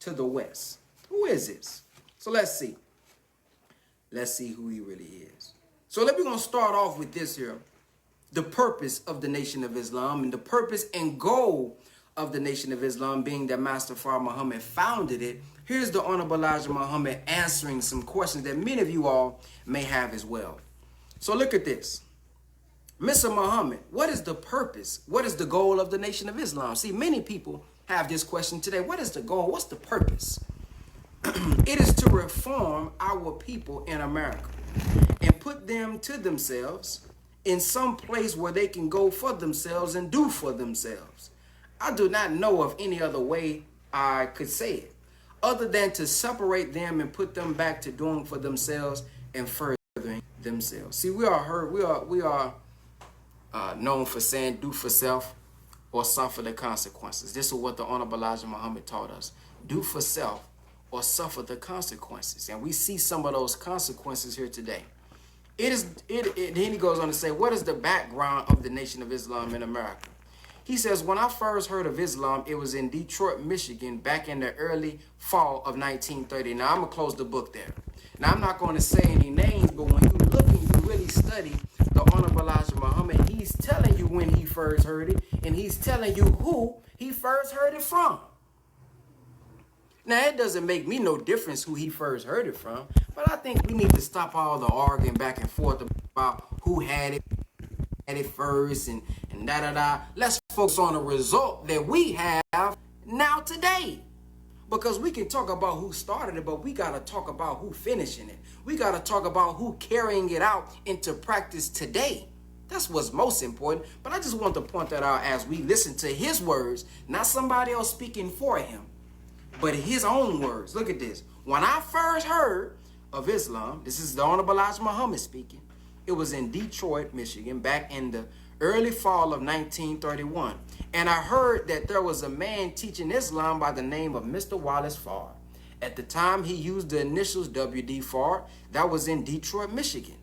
to the west. Who is this? So let's see. Let's see who he really is. So we're going to start off with this here. The purpose of the Nation of Islam, and the purpose and goal of the Nation of Islam being that Master Fard Muhammad founded it. Here's the Honorable Elijah Muhammad answering some questions that many of you all may have as well. So look at this. Mr. Muhammad, what is the purpose? What is the goal of the Nation of Islam? See, many people have this question today. What is the goal? What's the purpose? It is to reform our people in America and put them to themselves in some place where they can go for themselves and do for themselves. I do not know of any other way I could say it other than to separate them and put them back to doing for themselves and furthering themselves. See, we are known for saying do for self or suffer the consequences. This is what the Honorable Elijah Muhammad taught us. Do for self or suffer the consequences. And we see some of those consequences here today. Then he goes on to say, what is the background of the Nation of Islam in America? He says, when I first heard of Islam, it was in Detroit, Michigan, back in the early fall of 1930. Now, I'm going to close the book there. Now, I'm not going to say any names, but when you look and you really study the Honorable Elijah Muhammad, he's telling you when he first heard it, and he's telling you who he first heard it from. Now, it doesn't make me no difference who he first heard it from, but I think we need to stop all the arguing back and forth about who had it first and da-da-da. Let's focus on the result that we have now today. Because we can talk about who started it, but we got to talk about who finishing it. We got to talk about who carrying it out into practice today. That's what's most important. But I just want to point that out as we listen to his words, not somebody else speaking for him, but his own words. Look at this. When I first heard of Islam, this is the Honorable Elijah Muhammad speaking. It was in Detroit, Michigan, back in the early fall of 1931. And I heard that there was a man teaching Islam by the name of Mr. Wallace Fard. At the time, he used the initials W.D. Fard. That was in Detroit, Michigan.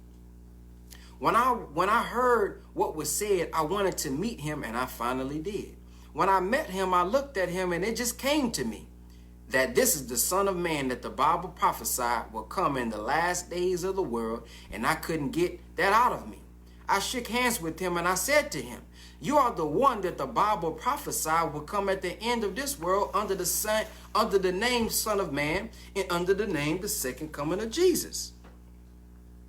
When I heard what was said, I wanted to meet him, and I finally did. When I met him, I looked at him, and it just came to me that this is the Son of Man that the Bible prophesied will come in the last days of the world, and I couldn't get that out of me. I shook hands with him, and I said to him, you are the one that the Bible prophesied will come at the end of this world under the name Son of Man, and under the name the second coming of Jesus.